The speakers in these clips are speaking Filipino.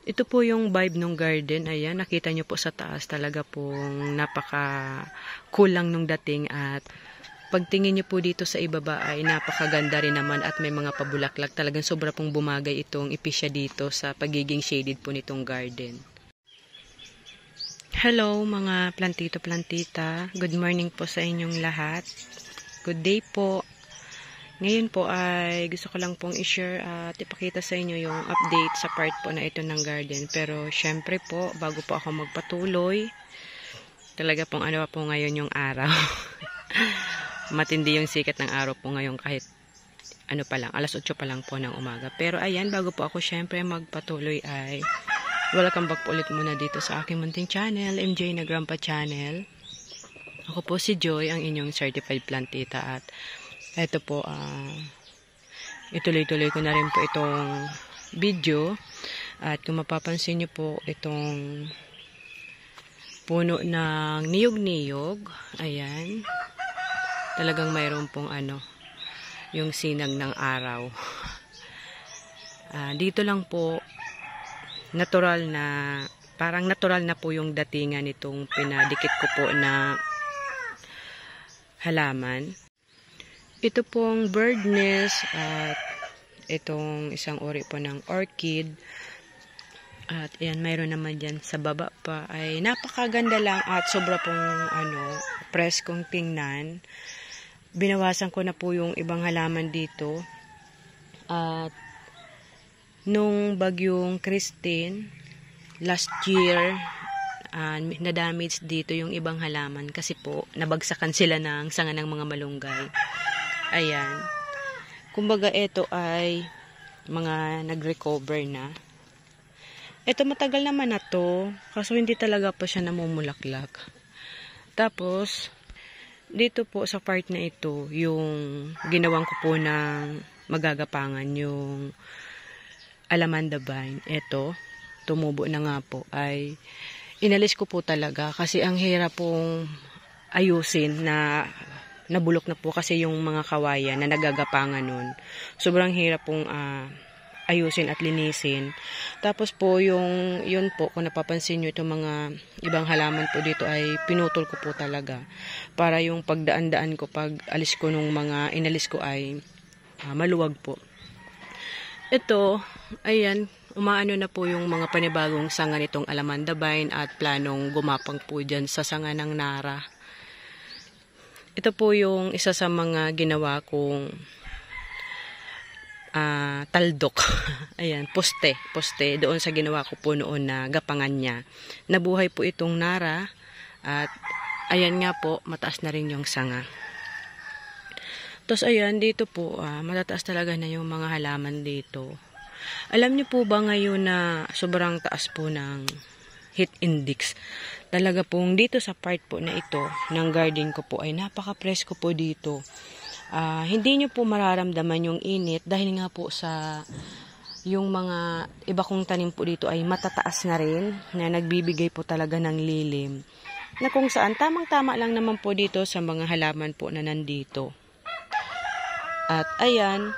Ito po yung vibe ng garden. Ayan, nakita nyo po sa taas. Talaga pong napaka-cool lang nung dating. At pagtingin nyo po dito sa ibaba ay napakaganda rin naman. At may mga pabulaklak. Talagang sobra pong bumagay itong ipisya dito sa pagiging shaded po nitong garden. Hello mga plantito-plantita. Good morning po sa inyong lahat. Good day po. Ngayon po ay gusto ko lang pong i-share at ipakita sa inyo yung update sa part po na ito ng garden. Pero syempre po, bago po ako magpatuloy, talaga pong ano po ngayon yung araw. Matindi yung sikat ng araw po ngayon kahit ano pa lang, alas 8 pa lang po ng umaga. Pero ayan, bago po ako syempre magpatuloy ay welcome back po ulit muna dito sa aking munting channel, MJ na Grandpa Channel. Ako po si Joy, ang inyong certified plantita at ito po, ituloy-tuloy ko na rin po itong video. At kung mapapansin nyo po, itong puno ng niyog-niyog. Ayan. Talagang mayroon pong yung sinag ng araw. Dito lang po, natural na, parang natural na po yung datingan nitong pinadikit ko po na halaman. Ito pong bird nest at itong isang uri po ng orchid. At ayan, mayroon naman dyan sa baba pa. Ay napakaganda lang at sobra pong preskong tingnan. Binawasan ko na po yung ibang halaman dito. At nung bagyong Christine, last year, na-damage dito yung ibang halaman kasi po nabagsakan sila ng sanga ng mga malunggay. Ayan. Kumbaga ito ay mga nag-recover na. Ito matagal naman na to. Kaso hindi talaga pa siya namumulaklak. Tapos, dito po sa part na ito, yung ginawang ko po ng magagapangan, yung alamanda vine. Ito, tumubo na nga po, ay inalis ko po talaga. Kasi ang hirap pong ayusin na nabulok na po kasi yung mga kawayan na nagagapangan nun. Sobrang hirap pong ayusin at linisin. Tapos po yun po, kung napapansin nyo itong mga ibang halaman po dito ay pinutol ko po talaga. Para yung pagdaan-daan ko, pag alis ko nung mga inalis ko ay maluwag po. Ito, ayan, umaano na po yung mga panibagong sanga nitong alamanda vine at planong gumapang po dyan sa sanga ng Nara. Ito po yung isa sa mga ginawa kong taldok. Ayan, poste doon sa ginawa ko po noon na gapangan niya. Nabuhay po itong Nara at ayan nga po, mataas na rin yung sanga. Tapos ayan, dito po, matataas talaga na yung mga halaman dito. Alam niyo po ba ngayon na sobrang taas po ng heat index? Talaga pong dito sa part po na ito ng garden ko po ay napaka-presko po dito. Hindi nyo po mararamdaman yung init dahil nga po sa yung mga iba kong tanim po dito ay matataas na rin na nagbibigay po talaga ng lilim. Na kung saan tamang-tama lang naman po dito sa mga halaman po na nandito. At ayan,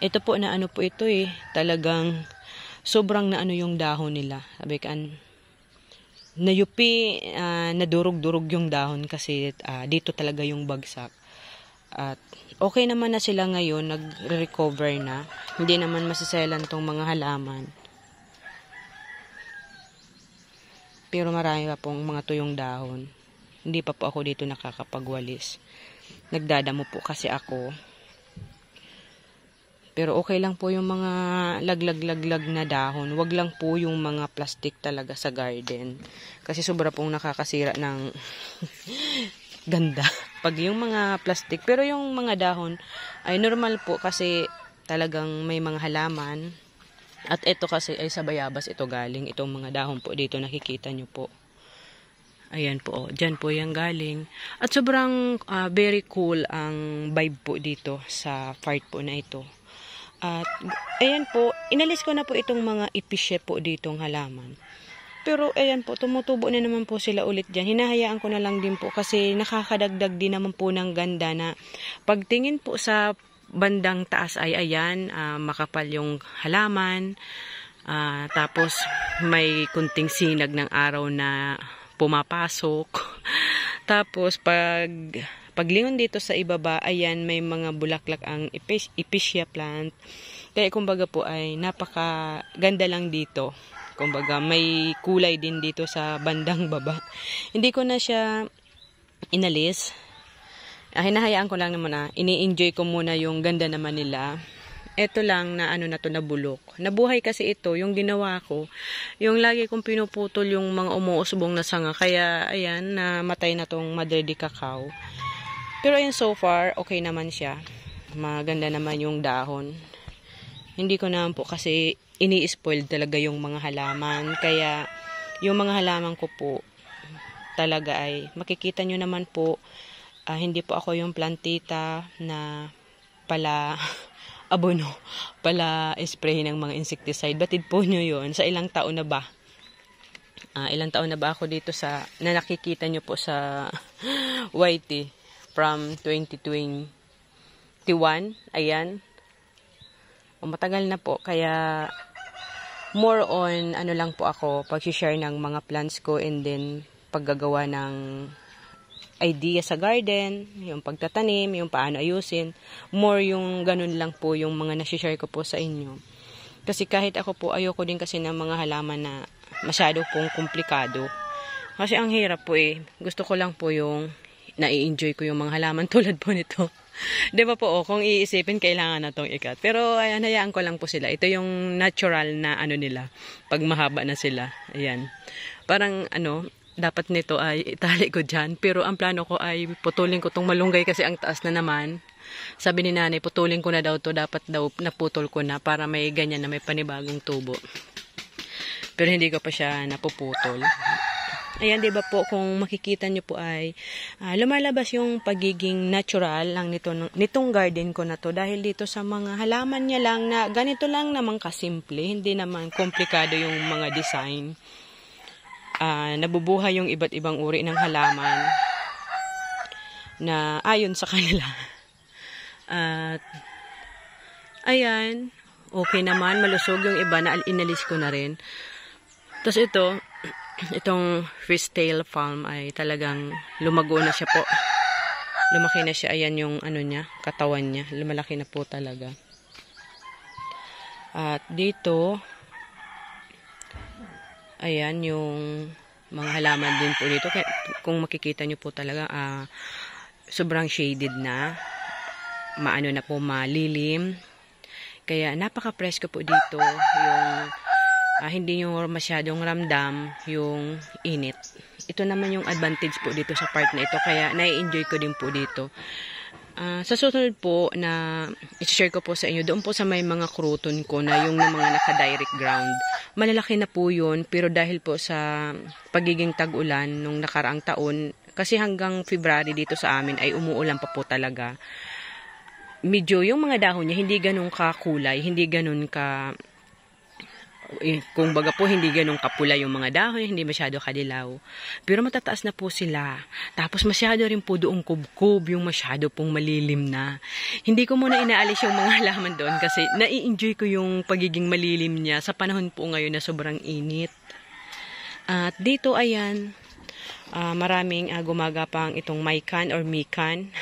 ito po na ano po ito talagang sobrang na ano yung dahon nila. Sabi kan nayupi, nadurog-durog yung dahon kasi dito talaga yung bagsak. At okay naman na sila ngayon, nag-recover na. Hindi naman masiselan tong mga halaman. Pero marami pa pong mga tuyong dahon. Hindi pa po ako dito nakakapagwalis. Nagdadamo po kasi ako. Pero okay lang po yung mga laglag na dahon. Wag lang po yung mga plastic talaga sa garden. Kasi sobra pong nakakasira ng ganda. Pag yung mga plastic. Pero yung mga dahon ay normal po kasi talagang may mga halaman. At ito kasi ay sa bayabas ito galing. Itong mga dahon po dito nakikita nyo po. Ayan po. Dyan po yung galing. At sobrang very cool ang vibe po dito sa part po na ito. At ayan po, inalis ko na po itong mga ipisye po ditong halaman. Pero ayan po, tumutubo na naman po sila ulit dyan. Hinahayaan ko na lang din po kasi nakakadagdag din naman po ng ganda na pagtingin po sa bandang taas ay ayan, makapal yung halaman. Tapos may kunting sinag ng araw na pumapasok. Tapos paglingon dito sa ibaba, ayan, may mga bulaklak ang epicea plant. Kaya kumbaga po ay napakaganda lang dito. Kumbaga may kulay din dito sa bandang baba. Hindi ko na siya inalis. Hinahayaan ko lang naman ini-enjoy ko muna yung ganda naman nila. Ito lang na na to, nabulok. Nabuhay kasi ito, yung ginawa ko. Yung lagi kong pinuputol yung mga umuusbong na sanga. Kaya ayan, namatay na tong Madre de Cacao. Pero ayan, so far, okay naman siya. Maganda naman yung dahon. Hindi ko naman po kasi ini-spoil talaga yung mga halaman. Kaya yung mga halaman ko po talaga ay makikita nyo naman po. Hindi po ako yung plantita na pala abono, pala spray ng mga insecticide. Batid po nyo yun. Sa ilang taon na ba? Ilang taon na ba ako dito na nakikita nyo po sa YT from 2021. Ayan. Matagal na po. Kaya more on lang po ako pag-share ng mga plants ko and then paggagawa ng idea sa garden, yung pagtatanim, yung paano ayusin. More yung ganun lang po yung mga nasi-share ko po sa inyo. Kasi kahit ako po, ayoko din kasi ng mga halaman na masyado pong komplikado. Kasi ang hirap po Gusto ko lang po yung nai-enjoy ko yung mga halaman tulad po nito. Di ba po, kung iisipin, kailangan na tong ikat. Pero ayan, hayaan ko lang po sila. Ito yung natural na nila, pag mahaba na sila. Ayan. Parang dapat nito ay itali ko dyan. Pero ang plano ko ay putulin ko tong malunggay kasi ang taas na naman. Sabi ni nanay, putulin ko na daw to. Dapat daw naputol ko na para may ganyan na may panibagong tubo. Pero hindi ko pa siya napuputol. Ayan, diba po, kung makikita nyo po ay lumalabas yung pagiging natural lang nitong garden ko na to. Dahil dito sa mga halaman niya lang na ganito lang naman kasimple. Hindi naman komplikado yung mga design. Nabubuhay yung iba't ibang uri ng halaman na ayon sa kanila. At ayan, okay naman, malusog yung iba na inalis ko na rin. Tapos itong fishtail palm ay talagang lumago na siya po. Lumaki na siya, ayan yung niya, katawan niya, lumalaki na po talaga. At dito ayan yung mga halaman din po dito. Kung makikita nyo po talaga, sobrang shaded na. Maano na po, malilim. Kaya napaka-presko po dito. Yung hindi nyo masyadong ramdam yung init. Ito naman yung advantage po dito sa part na ito. Kaya nai-enjoy ko din po dito. Sa susunod po na i-share ko po sa inyo, doon po sa may mga kruton ko na yung mga naka-direct ground. Malalaki na po yun, pero dahil po sa pagiging tag-ulan nung nakaraang taon, kasi hanggang February dito sa amin ay umuulan pa po talaga. Medyo yung mga dahon niya hindi ganun kakulay, hindi ganun kung baga po hindi ganun kapula yung mga dahon, hindi masyado kadilaw. Pero matataas na po sila. Tapos masyado rin po doong kubkub, yung masyado pong malilim na. Hindi ko muna inaalis yung mga halaman doon kasi nai-enjoy ko yung pagiging malilim niya sa panahon po ngayon na sobrang init. At dito ayan, maraming gumagapang itong mikan or mikan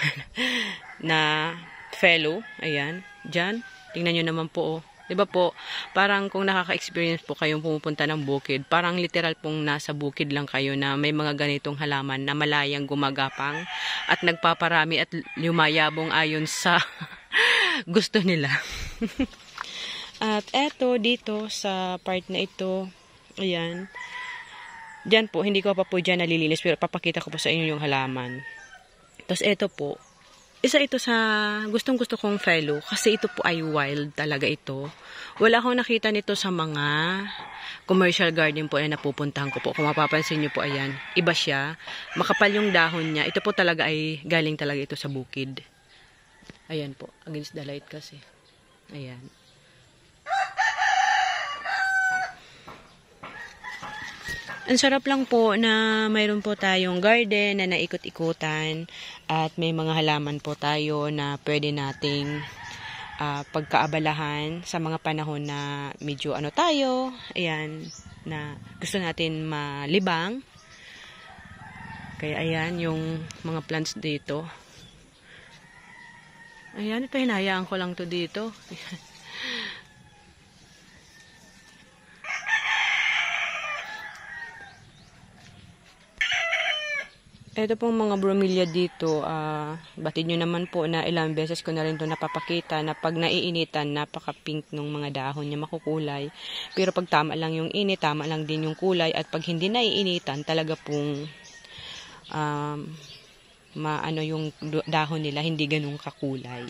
na fellow. Ayan, dyan. Tingnan nyo naman po. Diba po, parang kung nakaka-experience po kayong pumupunta ng bukid, parang literal pong nasa bukid lang kayo na may mga ganitong halaman na malayang gumagapang at nagpaparami at lumayabong ayon sa gusto nila. At eto, dito sa part na ito, ayan, dyan po, hindi ko pa po dyan nalilinis, pero papakita ko po sa inyo yung halaman. Tapos eto po, isa ito sa gustong-gusto kong fellow kasi ito po ay wild talaga ito. Wala akong nakita nito sa mga commercial garden po na napupuntahan ko po. Kung mapapansin nyo po, ayan, iba siya. Makapal yung dahon niya. Ito po talaga ay galing talaga ito sa bukid. Ayan po, against the light kasi. Ayan. Ang sarap lang po na mayroon po tayong garden na naikot-ikutan at may mga halaman po tayo na pwede nating pagkaabalahan sa mga panahon na medyo ano tayo, ayan, na gusto natin malibang. Kaya ayan yung mga plants dito. Ayan, ito hinahayaan ko lang to dito. Ito pong mga bromeliad dito, batid nyo naman po na ilang beses ko na rin ito napapakita na pag naiinitan, napaka-pink ng mga dahon niya, makukulay. Pero pag tama lang yung init, tama lang din yung kulay. At pag hindi naiinitan, talaga pong maano yung dahon nila, hindi ganun kakulay.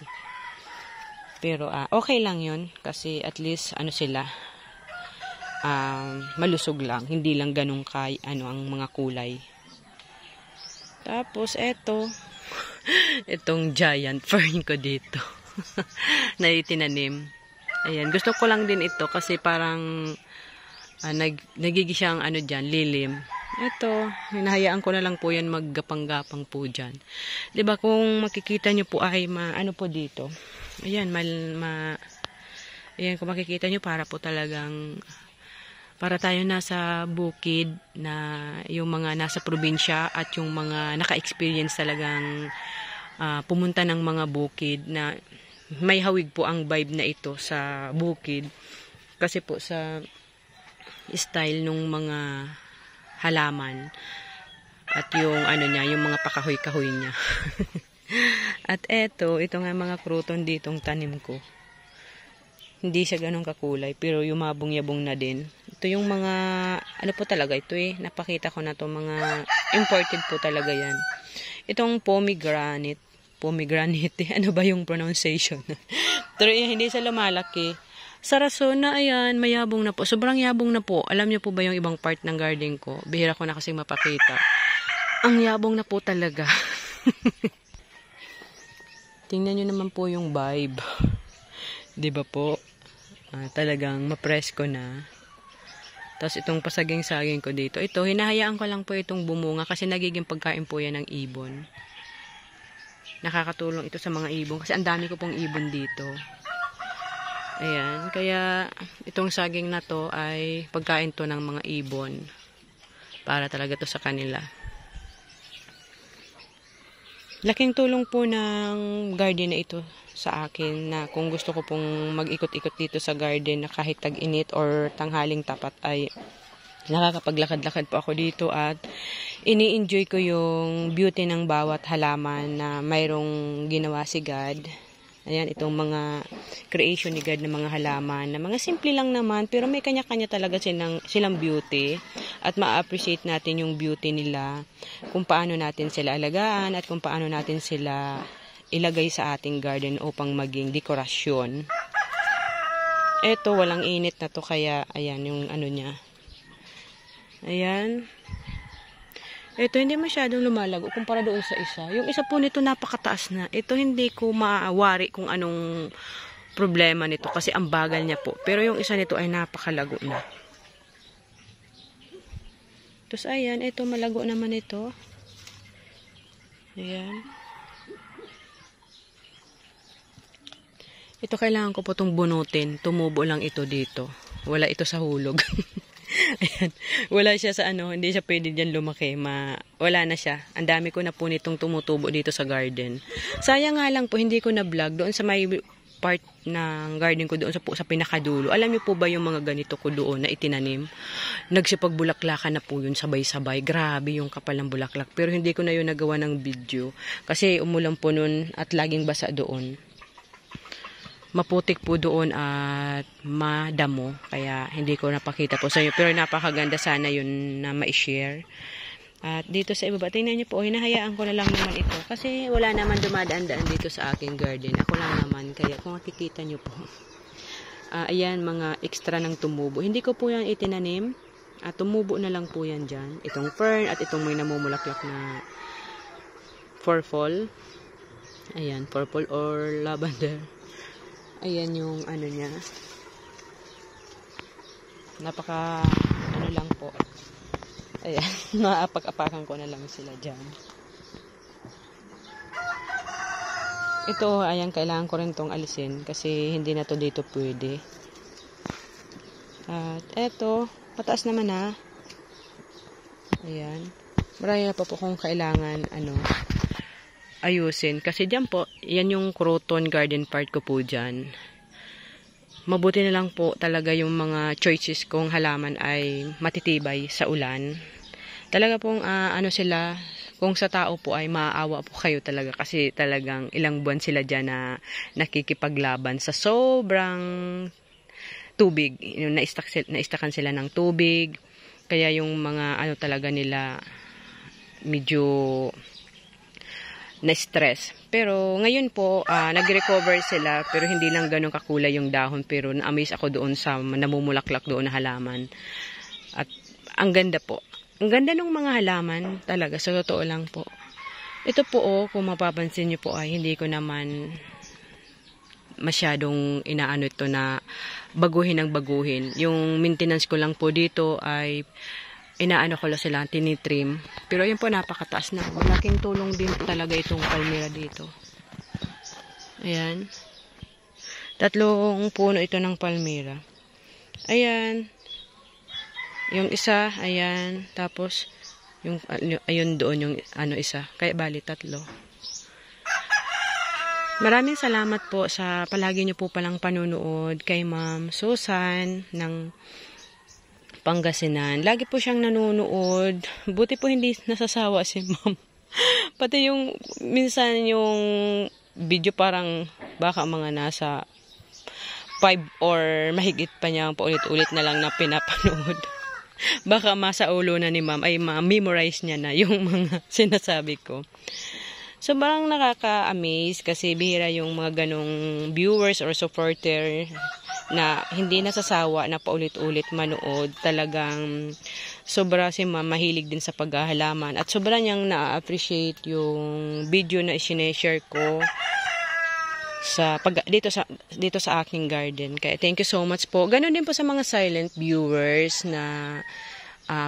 Pero okay lang yun kasi at least ano sila, malusog lang, hindi lang ganun kay ano ang mga kulay. Tapos eto, itong giant fern ko dito na itinanim. Ayan, gusto ko lang din ito kasi parang nagiging siyang ano dyan, lilim. Ito, hinahayaan ko na lang po yan maggapang-gapang po dyan. 'Di ba kung makikita nyo po ay ano po dito. Ayan, ayan, kung makikita nyo para po talagang para tayo nasa bukid na yung mga nasa probinsya at yung mga naka-experience talagang pumunta ng mga bukid na may hawig po ang vibe na ito sa bukid. Kasi po sa style nung mga halaman at yung ano niya, yung mga pakahoy-kahoy niya. At ito nga mga kruton ditong tanim ko. Hindi siya ganun kakulay, pero yumabong-yabong na din. Ito yung mga, ano po talaga ito napakita ko na to, mga imported po talaga yan. Itong pomegranate, ano ba yung pronunciation? Pero hindi siya lumalaki. Sa rason na ayan, mayabong na po. Sobrang yabong na po. Alam niyo po ba yung ibang part ng garden ko? Bihira ko na kasi mapakita. Ang yabong na po talaga. Tingnan niyo naman po yung vibe. 'Di ba po? Talagang mapresko na. Tapos itong pasaging-saging ko dito. Ito, hinahayaan ko lang po itong bumunga kasi nagiging pagkain po yan ng ibon. Nakakatulong ito sa mga ibon kasi ang dami ko pong ibon dito. Ayan, kaya itong saging na to ay pagkain to ng mga ibon. Para talaga to sa kanila. Laking tulong po ng garden na ito sa akin na kung gusto ko pong mag-ikot-ikot dito sa garden na kahit tag-init or tanghaling tapat ay nakakapaglakad-lakad po ako dito at ini-enjoy ko yung beauty ng bawat halaman na mayroong ginawa si God. Ayan, itong mga creation ni God ng mga halaman na mga simple lang naman pero may kanya-kanya talaga silang beauty at ma-appreciate natin yung beauty nila kung paano natin sila alagaan at kung paano natin sila ilagay sa ating garden upang maging dekorasyon. Eto, walang init na to kaya ayan yung ano niya. Ayan. Ito hindi masyadong lumalago kumpara doon sa isa. Yung isa po nito napakataas na. Ito hindi ko maawari kung anong problema nito kasi ang bagal niya po. Pero yung isa nito ay napakalago na. Tapos ayan, ito malago naman ito. Ayan. Ito kailangan ko po itong bunutin. Tumubo lang ito dito. Wala ito sa hulog. Ayan. Wala siya sa ano, hindi siya pwede dyan lumaki. Wala na siya. Ang dami ko na po nitong tumutubo dito sa garden. Sayang nga lang po, hindi ko na vlog doon sa may part ng garden ko doon sa pinakadulo. Alam niyo po ba yung mga ganito ko doon na itinanim? Nagsipagbulaklakan na po yun sabay-sabay. Grabe yung kapal ng bulaklak. Pero hindi ko na yun nagawa ng video. Kasi umulan po nun at laging basa doon. Maputik po doon at madamo. Kaya hindi ko napakita po sa inyo. Pero napakaganda sana yun na ma-share. At dito sa ibaba, tingnan niyo po, hinahayaan ko na lang naman ito. Kasi wala naman dumadaan-daan dito sa aking garden. Ako lang naman. Kaya kung makikita niyo po. Ayan, mga extra ng tumubo. Hindi ko po yan itinanim. At tumubo na lang po yan dyan. Itong fern at itong may namumulaklak na purple. Ayan, purple or lavender. Ayan yung ano niya. Napaka ano lang po. Ayan, naapag-apakan ko na lang sila dyan. Ito, ayan, kailangan ko rin tong alisin kasi hindi na to dito pwede. At eto, mataas naman ha. Ayan. Marami na pa po kung kailangan, ayusin. Kasi dyan po, yan yung crouton garden part ko po dyan. Mabuti na lang po talaga yung mga choices kong halaman ay matitibay sa ulan. Talaga pong, sila, kung sa tao po ay maaawa po kayo talaga kasi talagang ilang buwan sila dyan na nakikipaglaban sa sobrang tubig. Naistakan sila ng tubig. Kaya yung mga talaga nila medyo na-stress. Pero ngayon po, nag-recover sila pero hindi lang ganun kakulay yung dahon. Pero na-amaze ako doon sa namumulaklak doon na halaman. At ang ganda po. Ang ganda ng mga halaman talaga, sa totoo lang po. Ito po, kung mapapansin nyo po ay hindi ko naman masyadong inaano ito na baguhin ang baguhin. Yung maintenance ko lang po dito ay inaano ko lang sila, tinitrim. Pero yun po, napakataas na. Malaking tulong din talaga itong palmera dito. Ayan. 3 puno ito ng palmera. Ayan. Yung isa, ayan. Tapos, ayun doon yung isa. Kaya bali 3. Maraming salamat po sa palagi niyo po palang panunood kay Ma'am Susan ng Pangasinan. Lagi po siyang nanonood. Buti po hindi nasasawa si Ma'am. Pati yung minsan yung video parang baka mga nasa 5 or mahigit pa niya paulit-ulit na lang na pinapanood. Baka masa ulo na ni Ma'am ay ma-memorize niya na yung mga sinasabi ko. Sobrang nakaka-amaze kasi bihira yung mga ganong viewers or supporter na hindi nasasawa na paulit-ulit manood. Talagang sobra si Ma'am mahilig din sa paghahalaman at sobra niyang na-appreciate yung video na i-share ko dito sa aking garden. Kaya thank you so much po. Ganon din po sa mga silent viewers na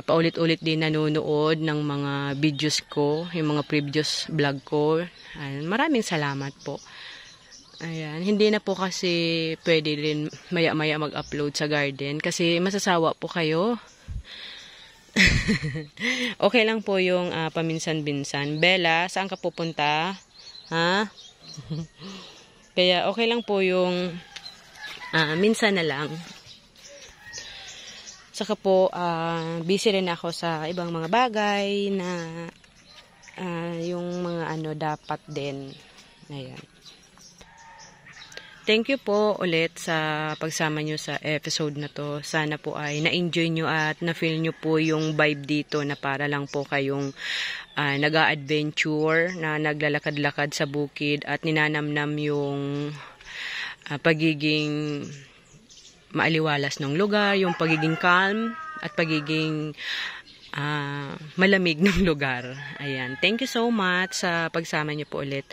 paulit-ulit din nanonood ng mga videos ko, yung mga previous vlog ko. Maraming salamat po. Ayan, hindi na po kasi pwede rin maya-maya mag-upload sa garden kasi masasawa po kayo. Okay lang po yung paminsan-binsan. Bella, saan ka pupunta? Ha? Kaya okay lang po yung minsan na lang. Saka po, busy rin ako sa ibang mga bagay na yung mga dapat din. Ayan. Thank you po ulit sa pagsama nyo sa episode na to. Sana po ay na-enjoy nyo at na-feel nyo po yung vibe dito na para lang po kayong nag-a-adventure na naglalakad-lakad sa bukid at ninanamnam yung pagiging maaliwalas ng lugar, yung pagiging calm at pagiging malamig ng lugar. Ayan. Thank you so much sa pagsama nyo po ulit.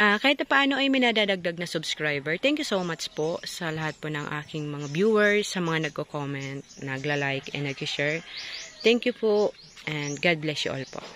Kahit na paano ay minadadagdag na subscriber. Thank you so much po sa lahat po ng aking mga viewers, sa mga nagko-comment, nagla-like and nag-share. Thank you po and God bless you all po.